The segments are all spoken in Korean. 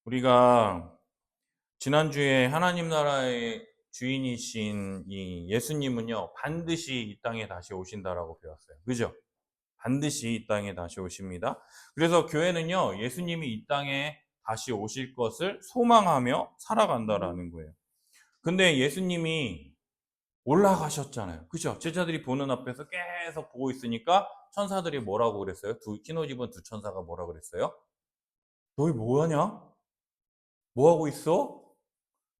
우리가 지난주에 하나님 나라의 주인이신 이 예수님은요, 반드시 이 땅에 다시 오신다라고 배웠어요. 그죠? 반드시 이 땅에 다시 오십니다. 그래서 교회는요, 예수님이 이 땅에 다시 오실 것을 소망하며 살아간다라는 거예요. 근데 예수님이 올라가셨잖아요. 그죠? 제자들이 보는 앞에서 계속 보고 있으니까 천사들이 뭐라고 그랬어요? 흰옷 입은 두 천사가 뭐라 그랬어요? 너희 뭐하냐? 뭐하고 있어?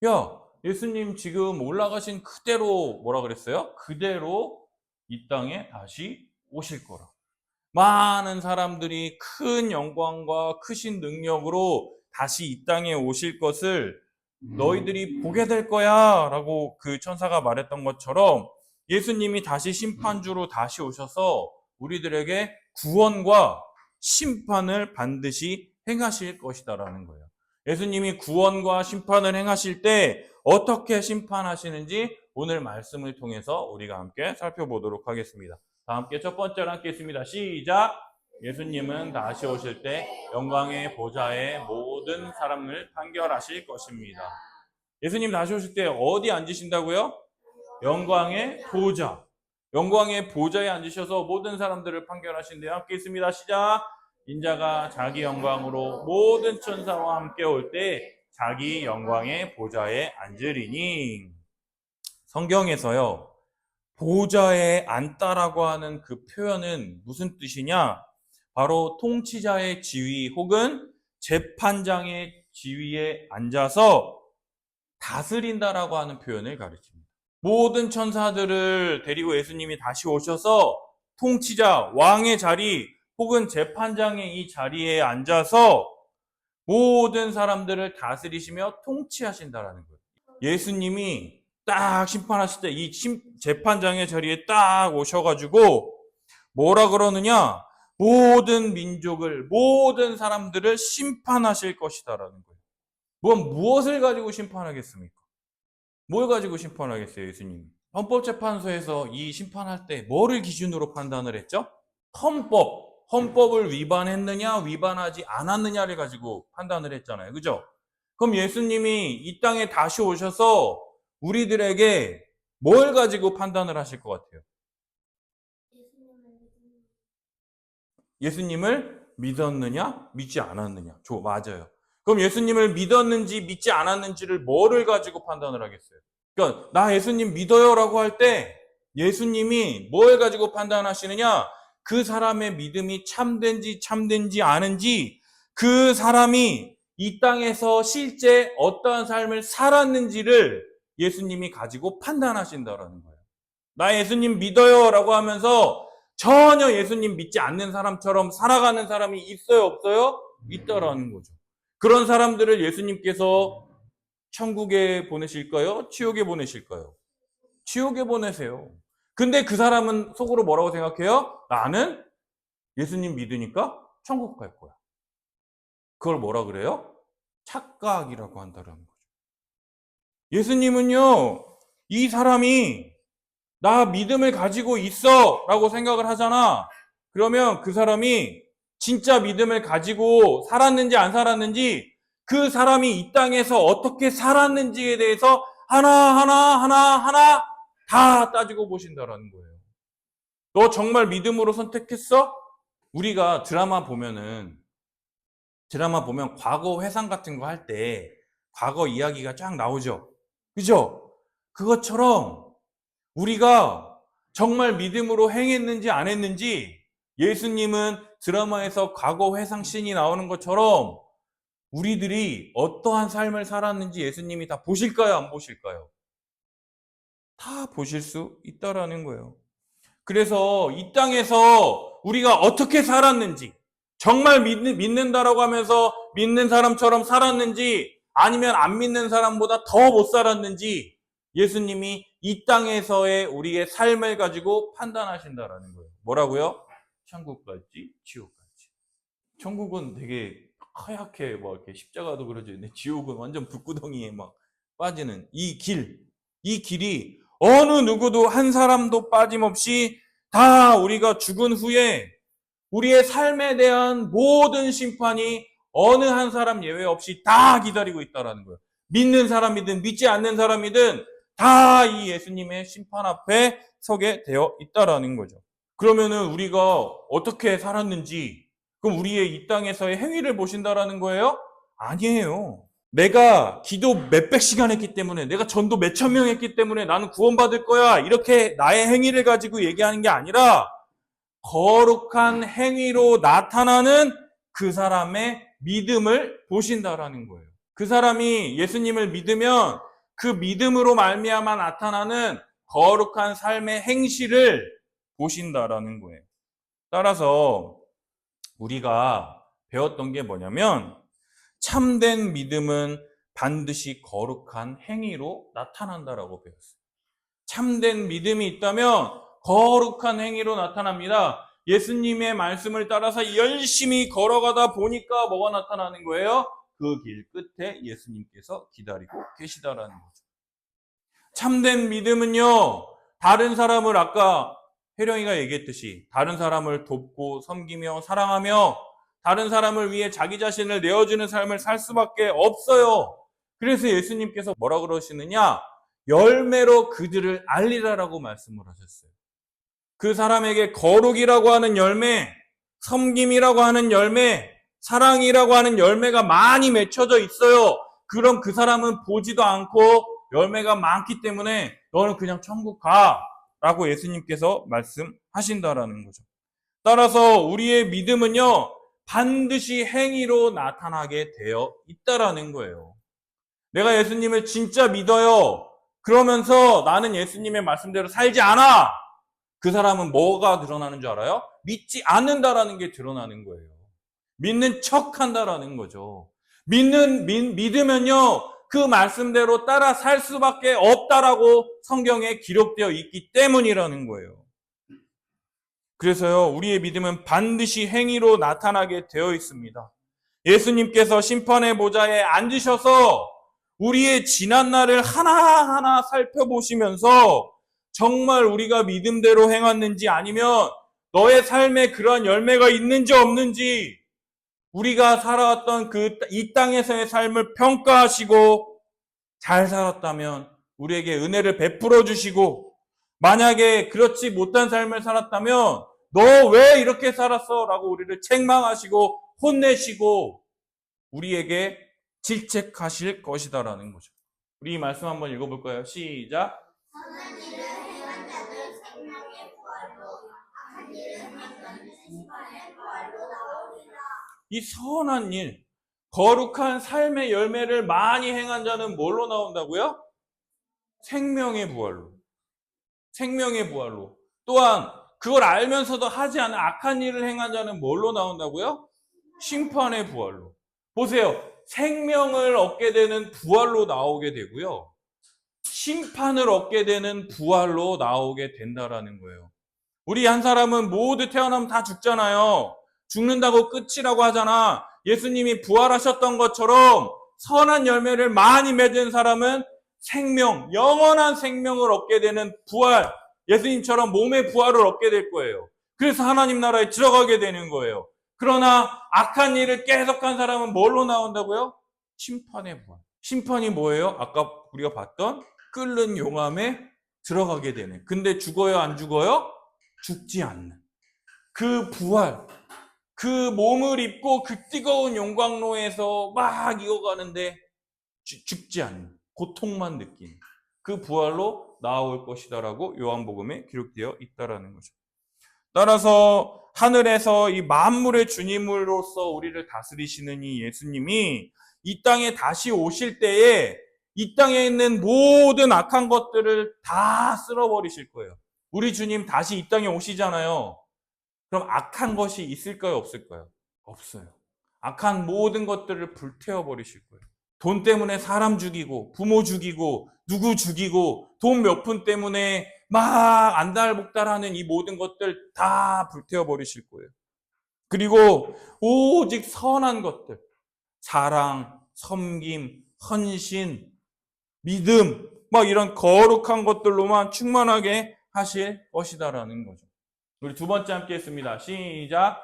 야, 예수님 지금 올라가신 그대로 뭐라 그랬어요? 그대로 이 땅에 다시 오실 거라. 많은 사람들이 큰 영광과 크신 능력으로 다시 이 땅에 오실 것을 너희들이 보게 될 거야 라고 그 천사가 말했던 것처럼 예수님이 다시 심판주로 다시 오셔서 우리들에게 구원과 심판을 반드시 행하실 것이다라는 거예요. 예수님이 구원과 심판을 행하실 때 어떻게 심판하시는지 오늘 말씀을 통해서 우리가 함께 살펴보도록 하겠습니다. 다 함께 첫 번째로 함께 있습니다. 시작! 예수님은 다시 오실 때 영광의 보좌에 모든 사람을 판결하실 것입니다. 예수님 다시 오실 때 어디 앉으신다고요? 영광의 보좌. 영광의 보좌에 앉으셔서 모든 사람들을 판결하신대요. 함께 있습니다. 시작! 인자가 자기 영광으로 모든 천사와 함께 올 때 자기 영광의 보좌에 앉으리니. 성경에서요, 보좌에 앉다라고 하는 그 표현은 무슨 뜻이냐? 바로 통치자의 지위 혹은 재판장의 지위에 앉아서 다스린다라고 하는 표현을 가르칩니다. 모든 천사들을 데리고 예수님이 다시 오셔서 통치자, 왕의 자리 혹은 재판장의 이 자리에 앉아서 모든 사람들을 다스리시며 통치하신다라는 거예요. 예수님이 딱 심판하실 때 이 재판장의 자리에 딱 오셔가지고 뭐라 그러느냐? 모든 민족을, 모든 사람들을 심판하실 것이다라는 거예요. 무엇을 가지고 심판하겠습니까? 뭘 가지고 심판하겠어요, 예수님이? 헌법재판소에서 이 심판할 때 뭐를 기준으로 판단을 했죠? 헌법을 위반했느냐, 위반하지 않았느냐를 가지고 판단을 했잖아요. 그죠? 그럼 예수님이 이 땅에 다시 오셔서 우리들에게 뭘 가지고 판단을 하실 것 같아요? 예수님을 믿었느냐, 믿지 않았느냐. 맞아요. 그럼 예수님을 믿었는지 믿지 않았는지를 뭐를 가지고 판단을 하겠어요? 그러니까 나 예수님 믿어요라고 할 때 예수님이 뭘 가지고 판단하시느냐? 그 사람의 믿음이 참된지 아닌지, 그 사람이 이 땅에서 실제 어떠한 삶을 살았는지를 예수님이 가지고 판단하신다라는 거예요. 나 예수님 믿어요라고 하면서 전혀 예수님 믿지 않는 사람처럼 살아가는 사람이 있어요, 없어요? 있다라는 거죠. 그런 사람들을 예수님께서 천국에 보내실까요? 지옥에 보내실까요? 지옥에 보내세요. 근데 그 사람은 속으로 뭐라고 생각해요? 나는 예수님 믿으니까 천국 갈 거야. 그걸 뭐라 그래요? 착각이라고 한다는 거죠. 예수님은요, 이 사람이 나 믿음을 가지고 있어 라고 생각을 하잖아. 그러면 그 사람이 진짜 믿음을 가지고 살았는지 안 살았는지, 그 사람이 이 땅에서 어떻게 살았는지에 대해서 하나 다 따지고 보신다라는 거예요. 너 정말 믿음으로 선택했어? 우리가 드라마 보면 과거 회상 같은 거 할 때 과거 이야기가 쫙 나오죠. 그죠? 그것처럼 우리가 정말 믿음으로 행했는지 안 했는지, 예수님은 드라마에서 과거 회상 씬이 나오는 것처럼 우리들이 어떠한 삶을 살았는지 예수님이 다 보실까요? 안 보실까요? 다 보실 수 있다라는 거예요. 그래서 이 땅에서 우리가 어떻게 살았는지, 정말 믿는다라고 하면서 믿는 사람처럼 살았는지, 아니면 안 믿는 사람보다 더 못 살았는지 예수님이 이 땅에서의 우리의 삶을 가지고 판단하신다라는 거예요. 뭐라고요? 천국 갈지 지옥 갈지. 천국은 되게 하얗게 뭐 이렇게 십자가도 그려져 있는데, 지옥은 완전 불구덩이에 막 빠지는 이 길이 어느 누구도 한 사람도 빠짐없이 다 우리가 죽은 후에 우리의 삶에 대한 모든 심판이 어느 한 사람 예외 없이 다 기다리고 있다라는 거예요. 믿는 사람이든 믿지 않는 사람이든 다 이 예수님의 심판 앞에 서게 되어 있다라는 거죠. 그러면은 우리가 어떻게 살았는지, 그럼 우리의 이 땅에서의 행위를 보신다라는 거예요? 아니에요. 내가 기도 몇백 시간 했기 때문에, 내가 전도 몇천 명 했기 때문에 나는 구원받을 거야, 이렇게 나의 행위를 가지고 얘기하는 게 아니라 거룩한 행위로 나타나는 그 사람의 믿음을 보신다라는 거예요. 그 사람이 예수님을 믿으면 그 믿음으로 말미암아 나타나는 거룩한 삶의 행실을 보신다라는 거예요. 따라서 우리가 배웠던 게 뭐냐면, 참된 믿음은 반드시 거룩한 행위로 나타난다라고 배웠어요. 참된 믿음이 있다면 거룩한 행위로 나타납니다. 예수님의 말씀을 따라서 열심히 걸어가다 보니까 뭐가 나타나는 거예요? 그 길 끝에 예수님께서 기다리고 계시다라는 거죠. 참된 믿음은요, 다른 사람을, 아까 혜령이가 얘기했듯이 다른 사람을 돕고 섬기며 사랑하며 다른 사람을 위해 자기 자신을 내어주는 삶을 살 수밖에 없어요. 그래서 예수님께서 뭐라 그러시느냐? 열매로 그들을 알리라라고 말씀을 하셨어요. 그 사람에게 거룩이라고 하는 열매, 섬김이라고 하는 열매, 사랑이라고 하는 열매가 많이 맺혀져 있어요. 그럼 그 사람은 보지도 않고 열매가 많기 때문에 너는 그냥 천국 가 라고 예수님께서 말씀하신다라는 거죠. 따라서 우리의 믿음은요, 반드시 행위로 나타나게 되어 있다라는 거예요. 내가 예수님을 진짜 믿어요. 그러면서 나는 예수님의 말씀대로 살지 않아. 그 사람은 뭐가 드러나는 줄 알아요? 믿지 않는다라는 게 드러나는 거예요. 믿는 척 한다라는 거죠. 믿으면요, 그 말씀대로 따라 살 수밖에 없다라고 성경에 기록되어 있기 때문이라는 거예요. 그래서요, 우리의 믿음은 반드시 행위로 나타나게 되어 있습니다. 예수님께서 심판의 보좌에 앉으셔서 우리의 지난 날을 하나하나 살펴보시면서 정말 우리가 믿음대로 행했는지, 아니면 너의 삶에 그러한 열매가 있는지 없는지, 우리가 살아왔던 이 땅에서의 삶을 평가하시고 잘 살았다면 우리에게 은혜를 베풀어 주시고, 만약에 그렇지 못한 삶을 살았다면 너 왜 이렇게 살았어? 라고 우리를 책망하시고 혼내시고 우리에게 질책하실 것이다라는 거죠. 우리 이 말씀 한번 읽어볼까요? 시작. 선한 일을 행한 자는 생명의 부활로, 악한 일을 행한 자는 심판의 부활로 나오리라. 이 선한 일, 거룩한 삶의 열매를 많이 행한 자는 뭘로 나온다고요? 생명의 부활로. 생명의 부활로. 또한 그걸 알면서도 하지 않은 악한 일을 행한 자는 뭘로 나온다고요? 심판의 부활로. 보세요. 생명을 얻게 되는 부활로 나오게 되고요, 심판을 얻게 되는 부활로 나오게 된다라는 거예요. 우리 한 사람은 모두 태어나면 다 죽잖아요. 죽는다고 끝이라고 하잖아. 예수님이 부활하셨던 것처럼 선한 열매를 많이 맺은 사람은 생명, 영원한 생명을 얻게 되는 부활, 예수님처럼 몸의 부활을 얻게 될 거예요. 그래서 하나님 나라에 들어가게 되는 거예요. 그러나 악한 일을 계속한 사람은 뭘로 나온다고요? 심판의 부활. 심판이 뭐예요? 아까 우리가 봤던 끓는 용암에 들어가게 되는. 근데 죽어요, 안 죽어요? 죽지 않는. 그 부활, 그 몸을 입고 그 뜨거운 용광로에서 막 이어가는데 죽지 않는, 고통만 느끼는 그 부활로 나올 것이다라고 요한복음에 기록되어 있다라는 거죠. 따라서 하늘에서 이 만물의 주님으로서 우리를 다스리시는 이 예수님이 이 땅에 다시 오실 때에 이 땅에 있는 모든 악한 것들을 다 쓸어버리실 거예요. 우리 주님 다시 이 땅에 오시잖아요. 그럼 악한 것이 있을까요, 없을까요? 없어요. 악한 모든 것들을 불태워버리실 거예요. 돈 때문에 사람 죽이고, 부모 죽이고, 누구 죽이고, 돈 몇 푼 때문에 막 안달복달하는 이 모든 것들 다 불태워버리실 거예요. 그리고 오직 선한 것들, 사랑, 섬김, 헌신, 믿음, 막 이런 거룩한 것들로만 충만하게 하실 것이다라는 거죠. 우리 두 번째 함께 했습니다. 시작.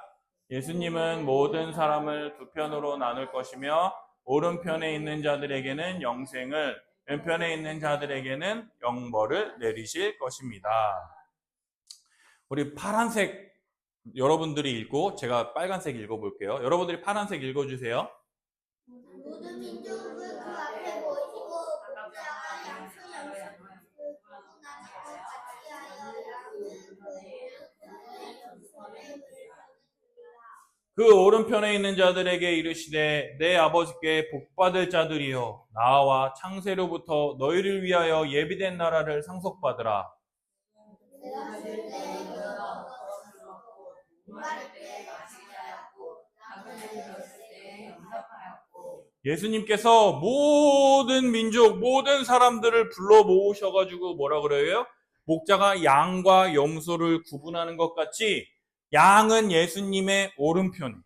예수님은 모든 사람을 두 편으로 나눌 것이며 오른편에 있는 자들에게는 영생을, 왼편에 있는 자들에게는 영벌을 내리실 것입니다. 우리 파란색 여러분들이 읽고 제가 빨간색 읽어볼게요. 여러분들이 파란색 읽어주세요. 모든 민족을 그 앞에 모이시고 목자가 양수 양수 구분하는 것 같이 하여 양은 그 오른편에 있는 자들에게 이르시되 내 아버지께 복받을 자들이여 나와 창세로부터 너희를 위하여 예비된 나라를 상속받으라. 예수님께서 모든 민족, 모든 사람들을 불러 모으셔가지고 뭐라 그래요? 목자가 양과 염소를 구분하는 것 같이 양은 예수님의 오른편,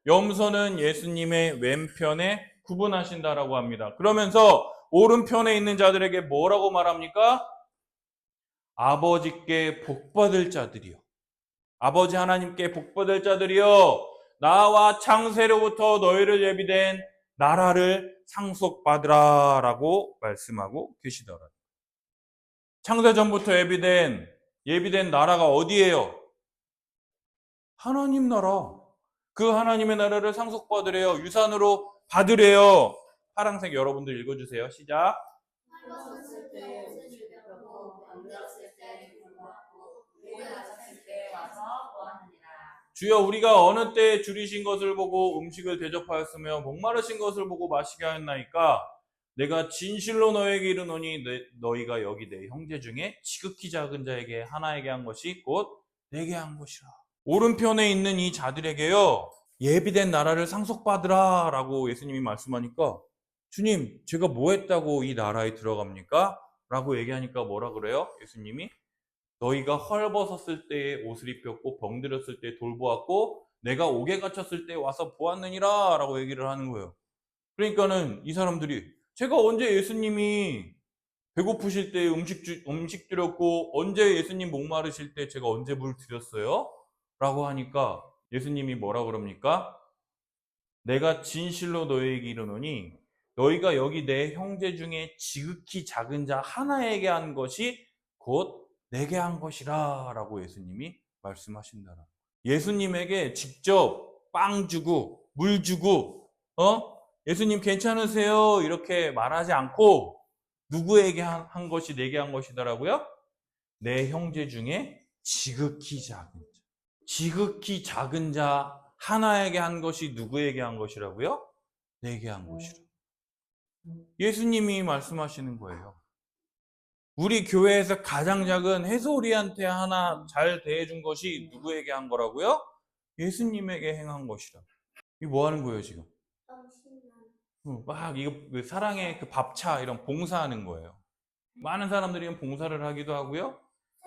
염소는 예수님의 왼편에 구분하신다라고 합니다. 그러면서 오른편에 있는 자들에게 뭐라고 말합니까? 아버지께 복받을 자들이요. 아버지 하나님께 복받을 자들이요. 나와 창세로부터 너희를 예비된 나라를 상속받으라 라고 말씀하고 계시더라고요. 창세전부터 예비된 나라가 어디예요? 하나님 나라. 그 하나님의 나라를 상속받으래요. 유산으로 받으래요. 파란색 여러분들 읽어주세요. 시작. 주여 우리가 어느 때에 줄이신 것을 보고 음식을 대접하였으며 목마르신 것을 보고 마시게 하였나이까 내가 진실로 너에게 이르노니 너희가 여기 내 형제 중에 지극히 작은 자에게 하나에게 한 것이 곧 내게 한 것이라. 오른편에 있는 이 자들에게요 예비된 나라를 상속받으라 라고 예수님이 말씀하니까 주님 제가 뭐 했다고 이 나라에 들어갑니까? 라고 얘기하니까 뭐라 그래요? 예수님이 너희가 헐벗었을 때에 옷을 입혔고 병들었을 때 돌보았고 내가 옥에 갇혔을 때 와서 보았느니라 라고 얘기를 하는 거예요. 그러니까는 이 사람들이 제가 언제 예수님이 배고프실 때 음식 드렸고 언제 예수님 목마르실 때 제가 언제 물 드렸어요? 라고 하니까 예수님이 뭐라 그럽니까? 내가 진실로 너희에게 이르노니 너희가 여기 내 형제 중에 지극히 작은 자 하나에게 한 것이 곧 내게 한 것이라 라고 예수님이 말씀하신다. 예수님에게 직접 빵 주고 물 주고 예수님 괜찮으세요? 이렇게 말하지 않고 누구에게 한 것이 내게 한 것이더라고요? 내 형제 중에 지극히 작은 자 하나에게 한 것이 누구에게 한 것이라고요? 내게 한 것이라. 예수님이 말씀하시는 거예요. 우리 교회에서 가장 작은 해솔이한테 하나 잘 대해준 것이 누구에게 한 거라고요? 예수님에게 행한 것이라. 이거 뭐 하는 거예요, 지금? 막 이거 사랑의 그 밥차 이런 봉사하는 거예요. 많은 사람들이 봉사를 하기도 하고요.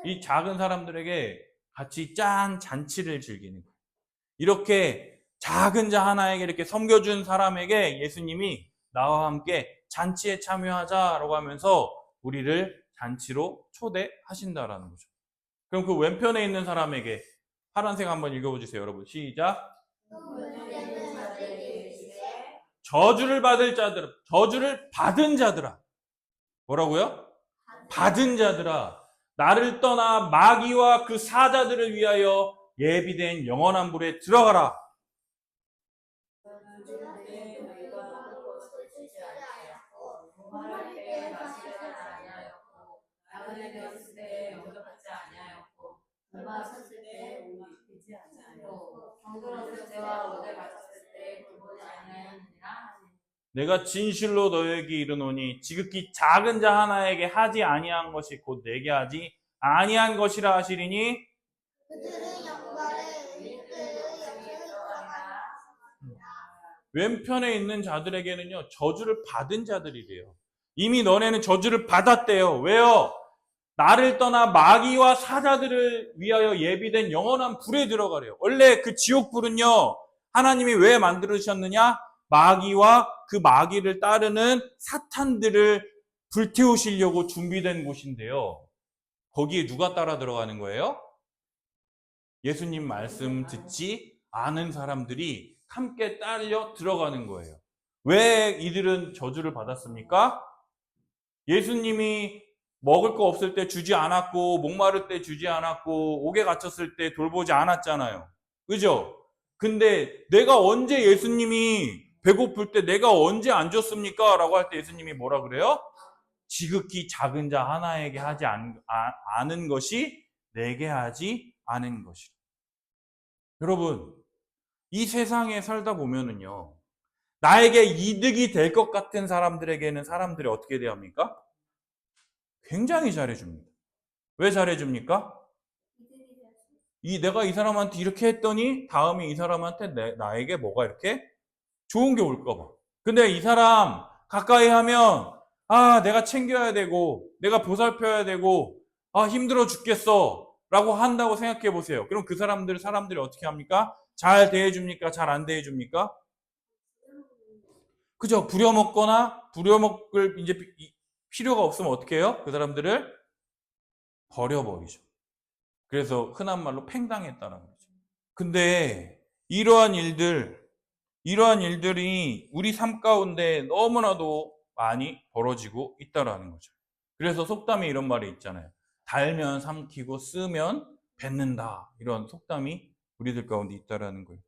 이 작은 사람들에게 같이 짠 잔치를 즐기는 거예요. 이렇게 작은 자 하나에게 이렇게 섬겨준 사람에게 예수님이 나와 함께 잔치에 참여하자라고 하면서 우리를 잔치로 초대하신다라는 거죠. 그럼 그 왼편에 있는 사람에게 파란색 한번 읽어보세요, 여러분. 시작. 저주를 받은 자들아. 뭐라고요? 받은 자들아. 나를 떠나 마귀와 그 사자들을 위하여 예비된 영원한 불에 들어가라. 내가 진실로 너에게 이르노니 지극히 작은 자 하나에게 하지 아니한 것이 곧 내게 하지 아니한 것이라 하시리니 왼편에 있는 자들에게는요 저주를 받은 자들이래요. 이미 너네는 저주를 받았대요. 왜요? 나를 떠나 마귀와 사자들을 위하여 예비된 영원한 불에 들어가래요. 원래 그 지옥불은요 하나님이 왜 만들으셨느냐? 마귀와 그 마귀를 따르는 사탄들을 불태우시려고 준비된 곳인데요. 거기에 누가 따라 들어가는 거예요? 예수님 말씀 듣지 아는 사람들이 함께 딸려 들어가는 거예요. 왜 이들은 저주를 받았습니까? 예수님이 먹을 거 없을 때 주지 않았고, 목마를 때 주지 않았고, 옥에 갇혔을 때 돌보지 않았잖아요. 그죠? 근데 내가 언제 예수님이 배고플 때 내가 언제 안 줬습니까? 라고 할 때 예수님이 뭐라 그래요? 지극히 작은 자 하나에게 하지 않은 것이 내게 하지 않은 것이라. 여러분, 이 세상에 살다 보면은요, 나에게 이득이 될 것 같은 사람들에게는 사람들이 어떻게 대합니까? 굉장히 잘해줍니다. 왜 잘해줍니까? 내가 이 사람한테 이렇게 했더니 다음에 이 사람한테 나에게 뭐가 이렇게 좋은 게 올까 봐. 근데 이 사람 가까이 하면 내가 챙겨야 되고 내가 보살펴야 되고 힘들어 죽겠어 라고 한다고 생각해 보세요. 그럼 그 사람들이 어떻게 합니까? 잘 대해줍니까? 잘 안 대해줍니까? 그죠? 부려먹을 이제 필요가 없으면 어떻게 해요? 그 사람들을 버려버리죠. 그래서 흔한 말로 팽당했다는 거죠. 근데 이러한 일들이 우리 삶 가운데 너무나도 많이 벌어지고 있다라는 거죠. 그래서 속담에 이런 말이 있잖아요. 달면 삼키고 쓰면 뱉는다. 이런 속담이 우리들 가운데 있다라는 거예요.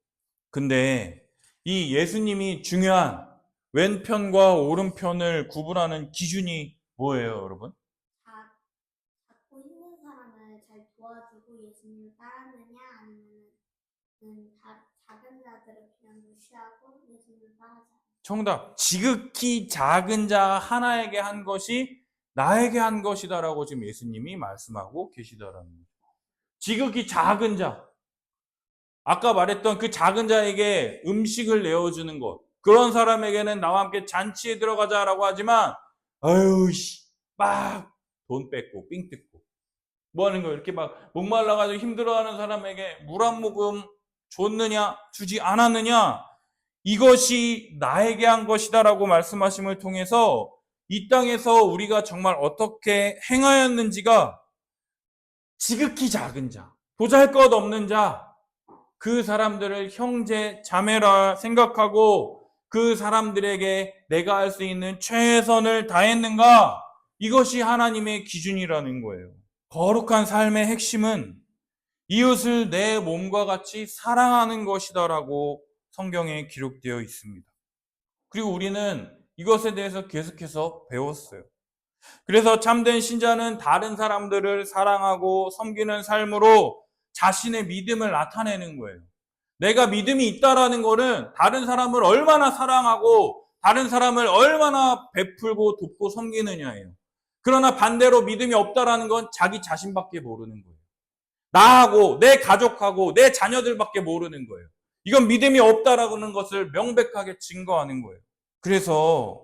근데 이 예수님이 중요한 왼편과 오른편을 구분하는 기준이 뭐예요, 여러분? 갖고 있는 사람을 잘 도와주고 예수님을 따르느냐 아니면 작은 자들을 그냥 무시하고 예수님을 따르자. 정답. 지극히 작은 자 하나에게 한 것이 나에게 한 것이다라고 지금 예수님이 말씀하고 계시다라는 거죠. 지극히 작은 자. 아까 말했던 그 작은 자에게 음식을 내어주는 것. 그런 사람에게는 나와 함께 잔치에 들어가자라고 하지만 막 돈 뺏고 삥 뜯고 뭐 하는 거예요? 이렇게 막 목말라가지고 힘들어하는 사람에게 물 한 모금 줬느냐 주지 않았느냐 이것이 나에게 한 것이다라고 말씀하심을 통해서 이 땅에서 우리가 정말 어떻게 행하였는지가 지극히 작은 자, 보잘것없는 자, 그 사람들을 형제, 자매라 생각하고 그 사람들에게 내가 할 수 있는 최선을 다했는가? 이것이 하나님의 기준이라는 거예요. 거룩한 삶의 핵심은 이웃을 내 몸과 같이 사랑하는 것이다라고 성경에 기록되어 있습니다. 그리고 우리는 이것에 대해서 계속해서 배웠어요. 그래서 참된 신자는 다른 사람들을 사랑하고 섬기는 삶으로 자신의 믿음을 나타내는 거예요. 내가 믿음이 있다라는 거는 다른 사람을 얼마나 사랑하고 다른 사람을 얼마나 베풀고 돕고 섬기느냐예요. 그러나 반대로 믿음이 없다라는 건 자기 자신밖에 모르는 거예요. 나하고 내 가족하고 내 자녀들밖에 모르는 거예요. 이건 믿음이 없다라는 것을 명백하게 증거하는 거예요. 그래서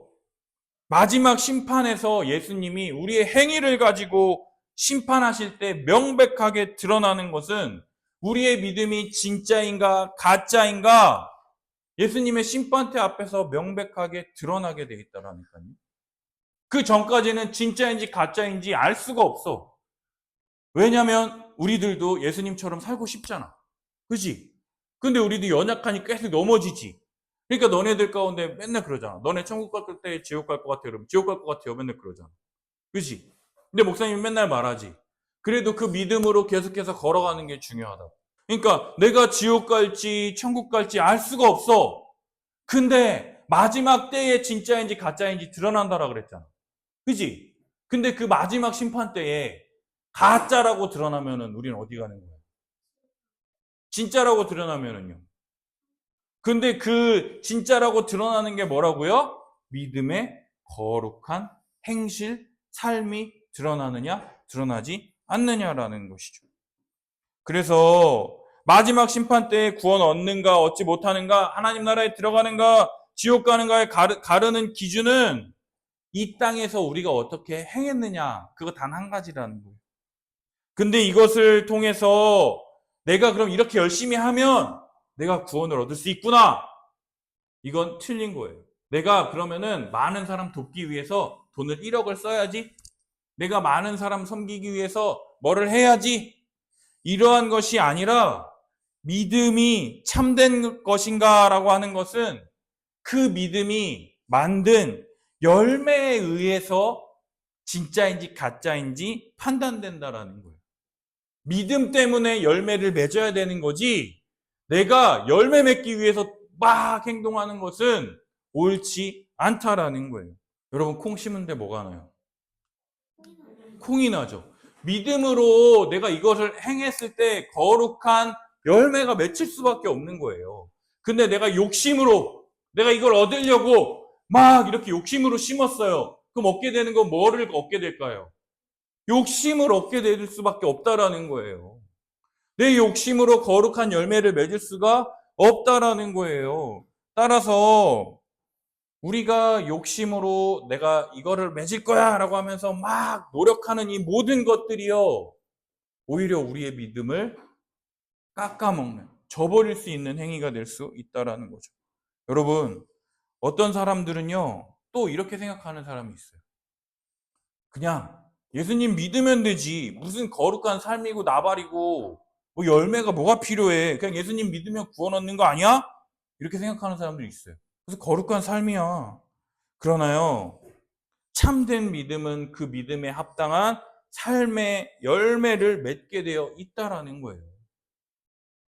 마지막 심판에서 예수님이 우리의 행위를 가지고 심판하실 때 명백하게 드러나는 것은 우리의 믿음이 진짜인가 가짜인가 예수님의 심판대 앞에서 명백하게 드러나게 돼 있다라니까요. 그 전까지는 진짜인지 가짜인지 알 수가 없어. 왜냐하면 우리들도 예수님처럼 살고 싶잖아. 그지? 근데 우리도 연약하니 계속 넘어지지. 그러니까 너네들 가운데 맨날 그러잖아. 너네 천국 갈 때 지옥 갈 것 같아. 여러분 지옥 갈 것 같아요. 맨날 그러잖아. 그지? 근데 목사님이 맨날 말하지. 그래도 그 믿음으로 계속해서 걸어가는 게 중요하다고. 그러니까 내가 지옥 갈지 천국 갈지 알 수가 없어. 근데 마지막 때에 진짜인지 가짜인지 드러난다라 그랬잖아. 그지? 근데 그 마지막 심판 때에 가짜라고 드러나면은 우리는 어디 가는 거야? 진짜라고 드러나면은요. 근데 그 진짜라고 드러나는 게 뭐라고요? 믿음의 거룩한 행실, 삶이 드러나느냐, 드러나지 않느냐라는 것이죠. 그래서 마지막 심판 때에 구원 얻는가, 얻지 못하는가, 하나님 나라에 들어가는가, 지옥 가는가에 가르는 기준은 이 땅에서 우리가 어떻게 행했느냐, 그거 단 한 가지라는 거예요. 근데 이것을 통해서 내가 그럼 이렇게 열심히 하면 내가 구원을 얻을 수 있구나. 이건 틀린 거예요. 내가 그러면은 많은 사람 돕기 위해서 돈을 1억을 써야지. 내가 많은 사람 섬기기 위해서 뭐를 해야지. 이러한 것이 아니라 믿음이 참된 것인가라고 하는 것은 그 믿음이 만든 열매에 의해서 진짜인지 가짜인지 판단된다라는 거예요. 믿음 때문에 열매를 맺어야 되는 거지, 내가 열매 맺기 위해서 막 행동하는 것은 옳지 않다라는 거예요. 여러분, 콩 심은데 뭐가 나요? 콩이 나죠. 믿음으로 내가 이것을 행했을 때 거룩한 열매가 맺힐 수밖에 없는 거예요. 근데 내가 욕심으로, 내가 이걸 얻으려고 막 이렇게 욕심으로 심었어요. 그럼 얻게 되는 건 뭐를 얻게 될까요? 욕심을 얻게 될 수밖에 없다라는 거예요. 내 욕심으로 거룩한 열매를 맺을 수가 없다라는 거예요. 따라서 우리가 욕심으로 내가 이거를 맺을 거야 라고 하면서 막 노력하는 이 모든 것들이요, 오히려 우리의 믿음을 깎아먹는, 저버릴 수 있는 행위가 될 수 있다라는 거죠. 여러분, 어떤 사람들은요, 또 이렇게 생각하는 사람이 있어요. 그냥 예수님 믿으면 되지, 무슨 거룩한 삶이고 나발이고 뭐 열매가 뭐가 필요해, 그냥 예수님 믿으면 구원 얻는 거 아니야? 이렇게 생각하는 사람들이 있어요. 그래서 거룩한 삶이야. 그러나요, 참된 믿음은 그 믿음에 합당한 삶의 열매를 맺게 되어 있다라는 거예요.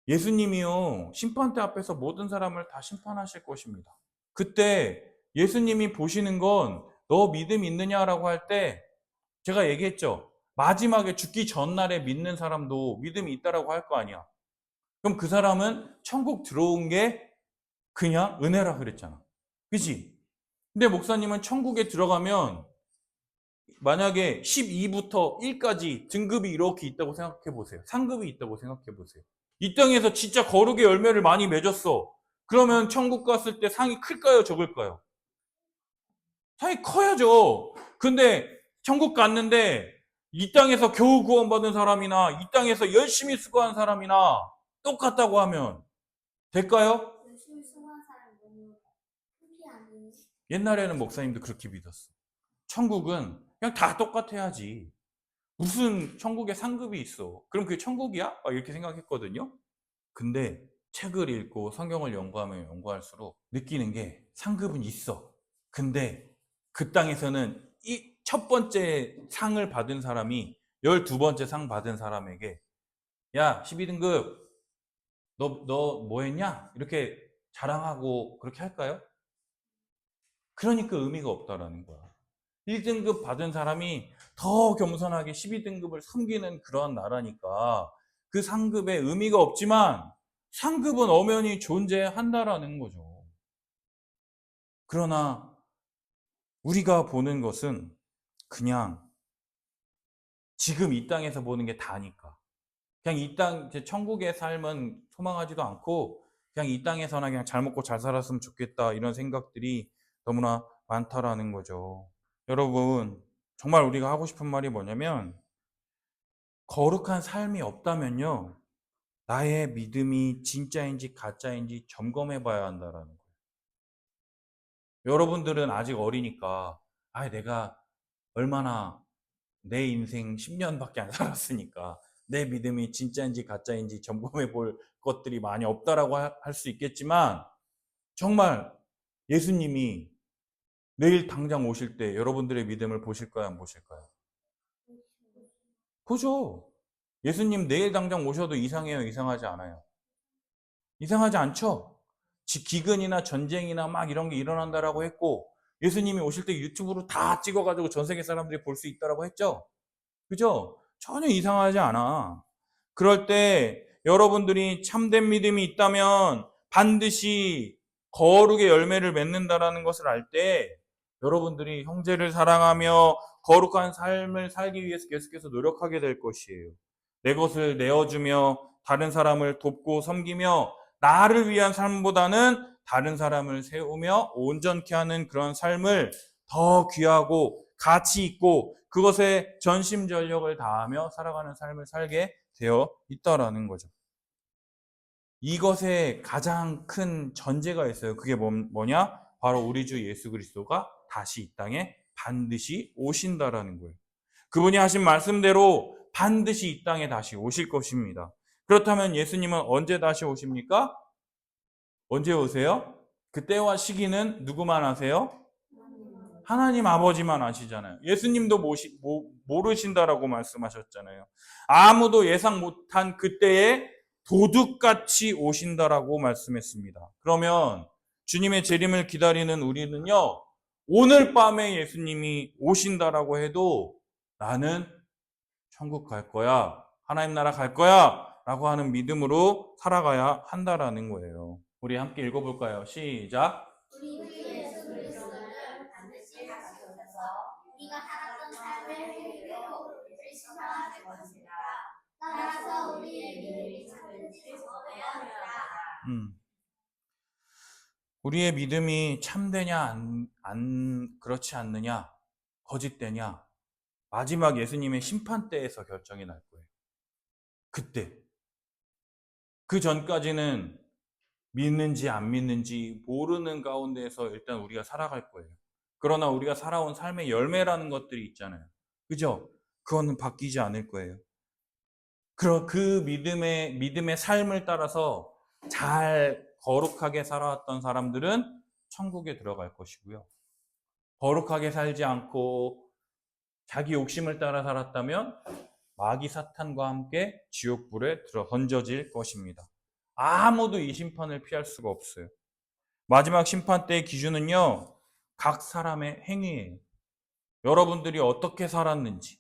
예수님이요, 심판대 앞에서 모든 사람을 다 심판하실 것입니다. 그때 예수님이 보시는 건 너 믿음 있느냐라고 할 때, 제가 얘기했죠. 마지막에 죽기 전날에 믿는 사람도 믿음이 있다라고 할 거 아니야. 그럼 그 사람은 천국 들어온 게 그냥 은혜라 그랬잖아. 그치? 근데 목사님은 천국에 들어가면 만약에 12부터 1까지 등급이 이렇게 있다고 생각해 보세요. 상급이 있다고 생각해 보세요. 이 땅에서 진짜 거룩의 열매를 많이 맺었어. 그러면 천국 갔을 때 상이 클까요, 적을까요? 상이 커야죠. 근데 천국 갔는데 이 땅에서 겨우 구원받은 사람이나 이 땅에서 열심히 수고한 사람이나 똑같다고 하면 될까요? 열심히 수고한 사람이 너무 크게 아니에요? 옛날에는 목사님도 그렇게 믿었어. 천국은 그냥 다 똑같아야지, 무슨 천국에 상급이 있어, 그럼 그게 천국이야? 막 이렇게 생각했거든요. 근데 책을 읽고 성경을 연구하면 연구할수록 느끼는 게 상급은 있어. 근데 그 땅에서는 이 첫 번째 상을 받은 사람이 12번째 상 받은 사람에게 야, 12등급 너 뭐 했냐? 이렇게 자랑하고 그렇게 할까요? 그러니까 의미가 없다라는 거야. 1등급 받은 사람이 더 겸손하게 12등급을 섬기는 그런 나라니까 그 상급에 의미가 없지만 상급은 엄연히 존재한다라는 거죠. 그러나 우리가 보는 것은 그냥 지금 이 땅에서 보는 게 다니까, 그냥 이 땅, 천국의 삶은 소망하지도 않고 그냥 이 땅에서나 그냥 잘 먹고 잘 살았으면 좋겠다, 이런 생각들이 너무나 많다라는 거죠. 여러분, 정말 우리가 하고 싶은 말이 뭐냐면, 거룩한 삶이 없다면요, 나의 믿음이 진짜인지 가짜인지 점검해 봐야 한다라는 거예요. 여러분들은 아직 어리니까, 내가 얼마나 내 인생 10년밖에 안 살았으니까 내 믿음이 진짜인지 가짜인지 점검해 볼 것들이 많이 없다라고 할 수 있겠지만, 정말 예수님이 내일 당장 오실 때 여러분들의 믿음을 보실까요, 안 보실까요? 보죠. 예수님 내일 당장 오셔도 이상해요, 이상하지 않아요? 이상하지 않죠? 기근이나 전쟁이나 막 이런 게 일어난다라고 했고, 예수님이 오실 때 유튜브로 다 찍어가지고 전 세계 사람들이 볼 수 있다라고 했죠? 그죠? 전혀 이상하지 않아. 그럴 때 여러분들이 참된 믿음이 있다면 반드시 거룩의 열매를 맺는다라는 것을 알 때, 여러분들이 형제를 사랑하며 거룩한 삶을 살기 위해서 계속해서 노력하게 될 것이에요. 내 것을 내어주며 다른 사람을 돕고 섬기며 나를 위한 삶보다는 다른 사람을 세우며 온전케 하는 그런 삶을 더 귀하고 가치 있고 그것에 전심전력을 다하며 살아가는 삶을 살게 되어 있다라는 거죠. 이것에 가장 큰 전제가 있어요. 그게 뭐냐? 바로 우리 주 예수 그리스도가 다시 이 땅에 반드시 오신다라는 거예요. 그분이 하신 말씀대로 반드시 이 땅에 다시 오실 것입니다. 그렇다면 예수님은 언제 다시 오십니까? 언제 오세요? 그때와 시기는 누구만 아세요? 하나님 아버지만 아시잖아요. 예수님도 모르신다라고 말씀하셨잖아요. 아무도 예상 못한 그때에 도둑같이 오신다라고 말씀했습니다. 그러면 주님의 재림을 기다리는 우리는요, 오늘 밤에 예수님이 오신다라고 해도 나는 천국 갈 거야, 하나님 나라 갈 거야 라고 하는 믿음으로 살아가야 한다라는 거예요. 우리 함께 읽어볼까요? 시작. 우리 예수 그리스도를 반드시 가셔서 우리가 살았던 삶의 행위로 우리를 심판하실 것입니다. 따라서 우리의 믿음이 참된지를 거둬야 합니다. 우리의 믿음이 참되냐 그렇지 않느냐, 거짓되냐, 마지막 예수님의 심판대에서 결정이 날 거예요. 그때. 그 전까지는 믿는지 안 믿는지 모르는 가운데에서 일단 우리가 살아갈 거예요. 그러나 우리가 살아온 삶의 열매라는 것들이 있잖아요. 그죠? 그거는 바뀌지 않을 거예요. 그 믿음의 삶을 따라서 잘 거룩하게 살아왔던 사람들은 천국에 들어갈 것이고요. 거룩하게 살지 않고 자기 욕심을 따라 살았다면 마귀 사탄과 함께 지옥불에 던져질 것입니다. 아무도 이 심판을 피할 수가 없어요. 마지막 심판 때의 기준은요, 각 사람의 행위예요. 여러분들이 어떻게 살았는지,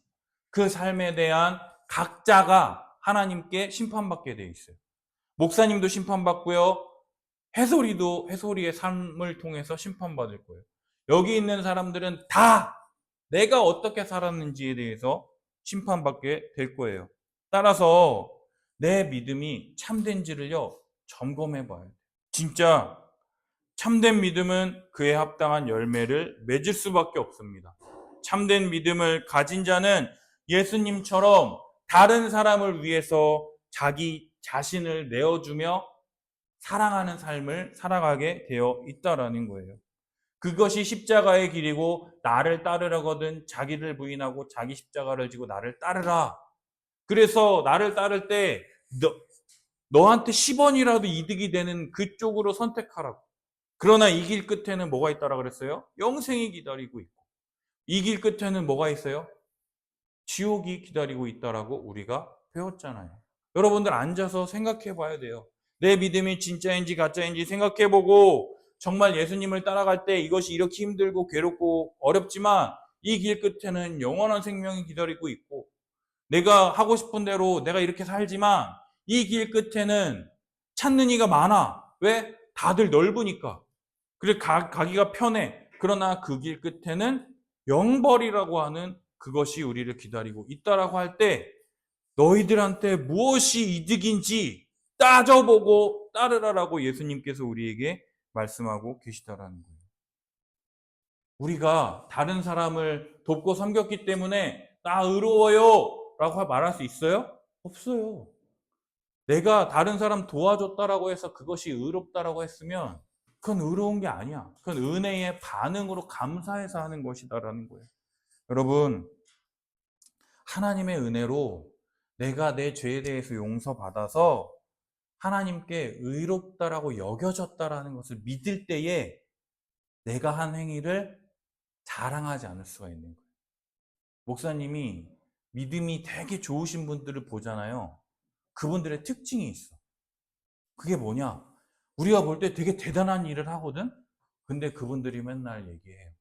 그 삶에 대한 각자가 하나님께 심판받게 되어 있어요. 목사님도 심판받고요, 해솔이의 삶을 통해서 심판받을 거예요. 여기 있는 사람들은 다 내가 어떻게 살았는지에 대해서 심판받게 될 거예요. 따라서 내 믿음이 참된지를요, 점검해 봐야 돼요. 진짜 참된 믿음은 그에 합당한 열매를 맺을 수밖에 없습니다. 참된 믿음을 가진 자는 예수님처럼 다른 사람을 위해서 자기 자신을 내어주며 사랑하는 삶을 살아가게 되어 있다라는 거예요. 그것이 십자가의 길이고 나를 따르려거든 자기를 부인하고 자기 십자가를 지고 나를 따르라. 그래서 나를 따를 때 너한테 10원이라도 이득이 되는 그쪽으로 선택하라고. 그러나 이 길 끝에는 뭐가 있다라 그랬어요? 영생이 기다리고 있고, 이 길 끝에는 뭐가 있어요? 지옥이 기다리고 있다라고 우리가 배웠잖아요. 여러분들 앉아서 생각해 봐야 돼요. 내 믿음이 진짜인지 가짜인지 생각해 보고, 정말 예수님을 따라갈 때 이것이 이렇게 힘들고 괴롭고 어렵지만 이 길 끝에는 영원한 생명이 기다리고 있고, 내가 하고 싶은 대로 내가 이렇게 살지만 이 길 끝에는 찾는 이가 많아. 왜? 다들 넓으니까. 그래 가기가 편해. 그러나 그 길 끝에는 영벌이라고 하는 그것이 우리를 기다리고 있다라고 할 때 너희들한테 무엇이 이득인지 따져보고 따르라라고 예수님께서 우리에게 말씀하고 계시다라는 거예요. 우리가 다른 사람을 돕고 섬겼기 때문에 나 의로워요 라고 말할 수 있어요? 없어요. 내가 다른 사람 도와줬다라고 해서 그것이 의롭다라고 했으면 그건 의로운 게 아니야. 그건 은혜의 반응으로 감사해서 하는 것이다라는 거예요. 여러분, 하나님의 은혜로 내가 내 죄에 대해서 용서받아서 하나님께 의롭다라고 여겨졌다라는 것을 믿을 때에 내가 한 행위를 자랑하지 않을 수가 있는 거예요. 목사님이 믿음이 되게 좋으신 분들을 보잖아요. 그분들의 특징이 있어. 그게 뭐냐? 우리가 볼 때 되게 대단한 일을 하거든? 근데 그분들이 맨날 얘기해요.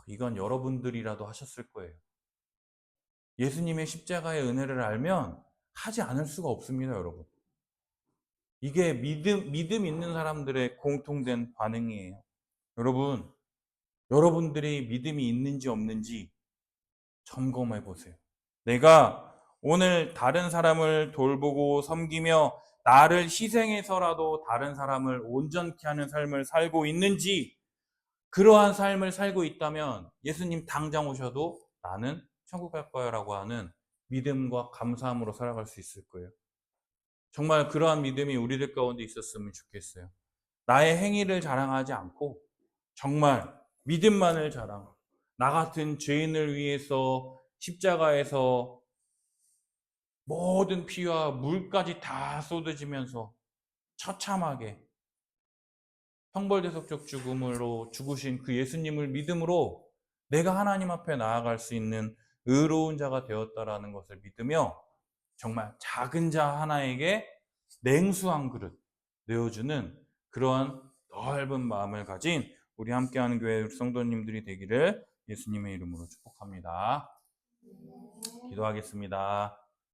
이건 여러분들이라도 하셨을 거예요. 예수님의 십자가의 은혜를 알면 하지 않을 수가 없습니다, 여러분. 이게 믿음 있는 사람들의 공통된 반응이에요. 여러분, 여러분들이 믿음이 있는지 없는지 점검해 보세요. 내가 오늘 다른 사람을 돌보고 섬기며 나를 희생해서라도 다른 사람을 온전케 하는 삶을 살고 있는지, 그러한 삶을 살고 있다면 예수님 당장 오셔도 나는 천국 갈 거야 라고 하는 믿음과 감사함으로 살아갈 수 있을 거예요. 정말 그러한 믿음이 우리들 가운데 있었으면 좋겠어요. 나의 행위를 자랑하지 않고 정말 믿음만을 자랑하고 나 같은 죄인을 위해서 십자가에서 모든 피와 물까지 다 쏟아지면서 처참하게 형벌대속적 죽음으로 죽으신 그 예수님을 믿음으로 내가 하나님 앞에 나아갈 수 있는 의로운 자가 되었다라는 것을 믿으며 정말 작은 자 하나에게 냉수 한 그릇 내어주는 그러한 넓은 마음을 가진 우리 함께하는 교회 성도님들이 되기를 예수님의 이름으로 축복합니다. 기도하겠습니다.